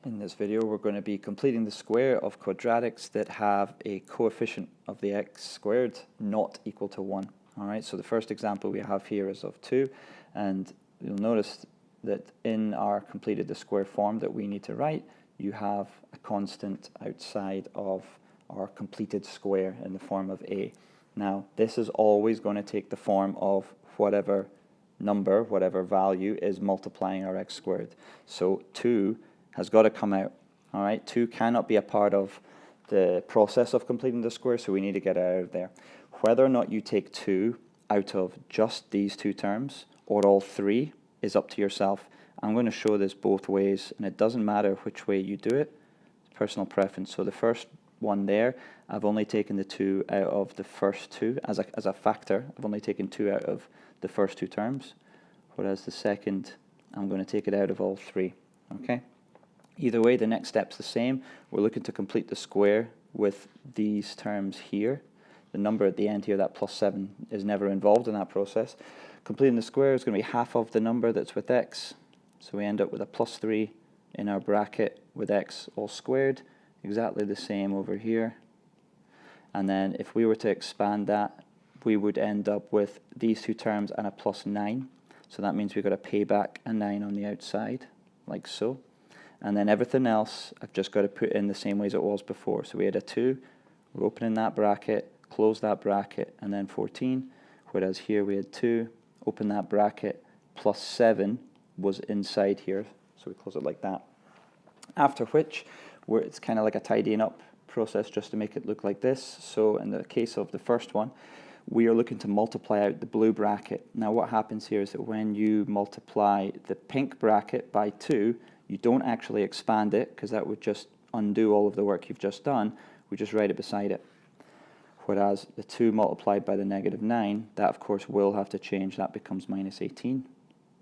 In this video, we're going to be completing the square of quadratics that have a coefficient of the x squared not equal to 1. All right, so the first example we have here is of 2, and you'll notice that in our completed the square form that we need to write, you have a constant outside of our completed square in the form of a. Now, this is always going to take the form of whatever number, whatever value is multiplying our x squared. So 2 has got to come out. All right, 2 cannot be a part of the process of completing the square, so we need to get it out of there. Whether or not you take 2 out of just these two terms or all 3 is up to yourself. I'm going to show this both ways, and it doesn't matter which way you do it. It's personal preference. So the first one there, I've only taken the 2 out of the first two as a factor. I've only taken 2 out of the first two terms, whereas the second, I'm going to take it out of all 3. Okay. Either way, the next step's the same. We're looking to complete the square with these terms here. The number at the end here, that plus 7, is never involved in that process. Completing the square is going to be half of the number that's with x. So we end up with a plus 3 in our bracket with x all squared. Exactly the same over here. And then if we were to expand that, we would end up with these two terms and a plus 9. So that means we've got to pay back a 9 on the outside, like so. And then everything else, I've just got to put in the same way as it was before. So we had a 2, we're opening that bracket, close that bracket, and then 14. Whereas here we had 2, open that bracket, plus 7 was inside here. So we close it like that. After which, it's kind of like a tidying up process just to make it look like this. So in the case of the first one, we are looking to multiply out the blue bracket. Now what happens here is that when you multiply the pink bracket by 2, you don't actually expand it, because that would just undo all of the work you've just done. We just write it beside it. Whereas the 2 multiplied by the negative 9, that of course will have to change. That becomes minus 18.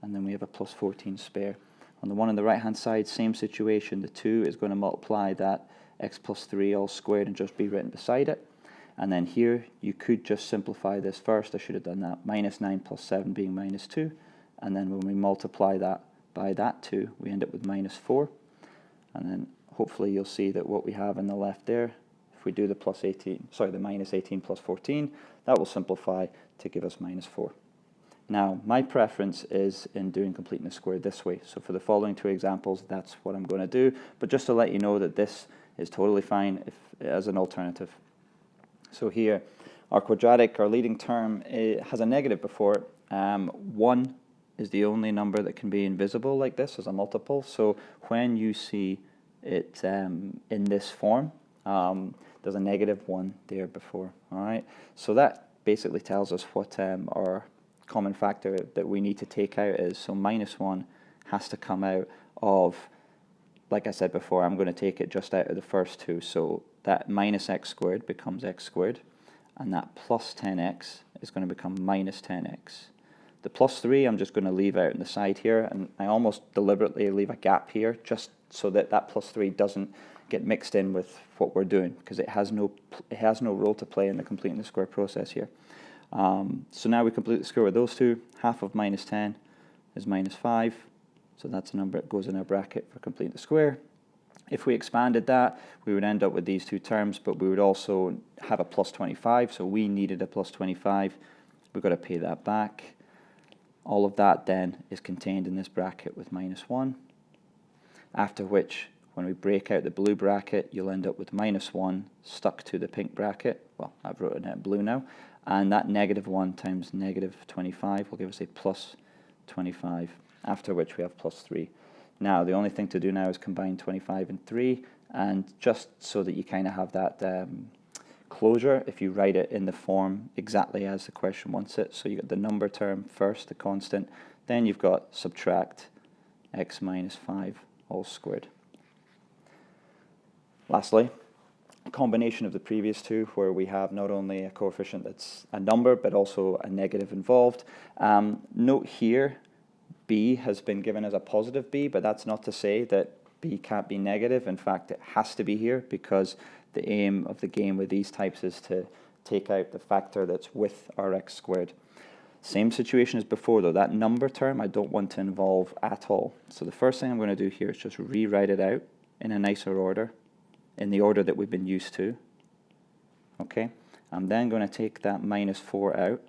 And then we have a plus 14 spare. On the one on the right hand side, same situation. The 2 is going to multiply that x plus 3 all squared and just be written beside it. And then here, you could just simplify this first. I should have done that. Minus 9 plus 7 being minus 2. And then when we multiply that by that 2, we end up with minus 4. And then hopefully you'll see that what we have on the left there, if we do the minus 18 plus 14, that will simplify to give us minus 4. Now, my preference is in doing completing the square this way. So for the following 2 examples, that's what I'm going to do. But just to let you know that this is totally fine as an alternative. So here, our quadratic, our leading term, it has a negative before it. 1 is the only number that can be invisible like this as a multiple. So when you see it in this form, there's a negative 1 there before. All right. So that basically tells us what our common factor that we need to take out is. So minus 1 has to come out of, like I said before, I'm going to take it just out of the first 2. So that minus x squared becomes x squared, and that plus 10x is going to become minus 10x. The plus 3 I'm just going to leave out on the side here, and I almost deliberately leave a gap here just so that that plus 3 doesn't get mixed in with what we're doing, because it has no role to play in the completing the square process here. So now we complete the square with those two. Half of minus 10 is minus 5, so that's the number that goes in our bracket for completing the square. If we expanded that, we would end up with these two terms, but we would also have a plus 25, so we needed a plus 25. We've got to pay that back. All of that then is contained in this bracket with minus 1, after which, when we break out the blue bracket, you'll end up with minus 1 stuck to the pink bracket. Well, I've written it in blue now. And that negative 1 times negative 25 will give us a plus 25, after which we have plus 3. Now, the only thing to do now is combine 25 and 3, and just so that you kind of have that closure, if you write it in the form exactly as the question wants it. So you got the number term first, the constant, then you've got subtract x minus 5 all squared. Lastly, a combination of the previous two, where we have not only a coefficient that's a number, but also a negative involved. Note here, b has been given as a positive b, but that's not to say that b can't be negative. In fact, it has to be here, because the aim of the game with these types is to take out the factor that's with our x squared. Same situation as before though, that number term I don't want to involve at all. So the first thing I'm going to do here is just rewrite it out in a nicer order, in the order that we've been used to. Okay, I'm then going to take that minus 4 out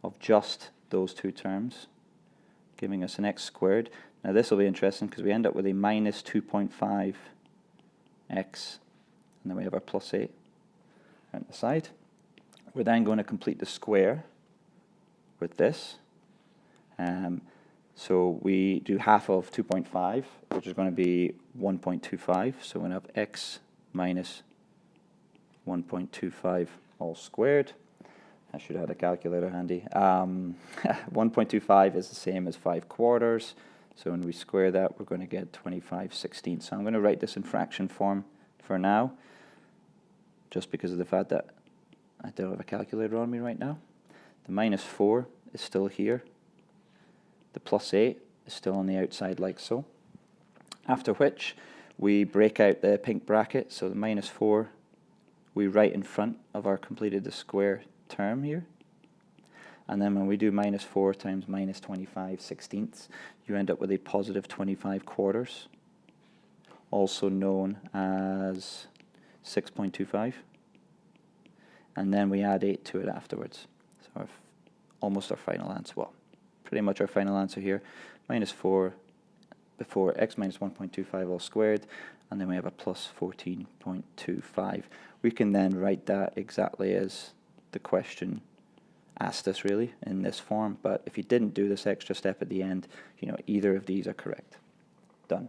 of just those two terms, giving us an x squared. Now this will be interesting because we end up with a minus 2.5x, and then we have our plus 8 on the side. We're then going to complete the square with this. So we do half of 2.5, which is going to be 1.25. So we're going to have x minus 1.25 all squared. I should have had a calculator handy. 1.25 is the same as 5/4. So when we square that, we're going to get 25/16. So I'm going to write this in fraction form for now, just because of the fact that I don't have a calculator on me right now. The minus 4 is still here. The plus 8 is still on the outside like so. After which, we break out the pink bracket. So the minus 4 we write in front of our completed the square term here. And then when we do minus 4 times minus 25/16, you end up with a positive 25/4, also known as 6.25. And then we add 8 to it afterwards. So almost our final answer. Well, pretty much our final answer here. Minus 4 before x minus 1.25 all squared, and then we have a plus 14.25. We can then write that exactly as the question asked us, really, in this form. But if you didn't do this extra step at the end, either of these are correct. Done.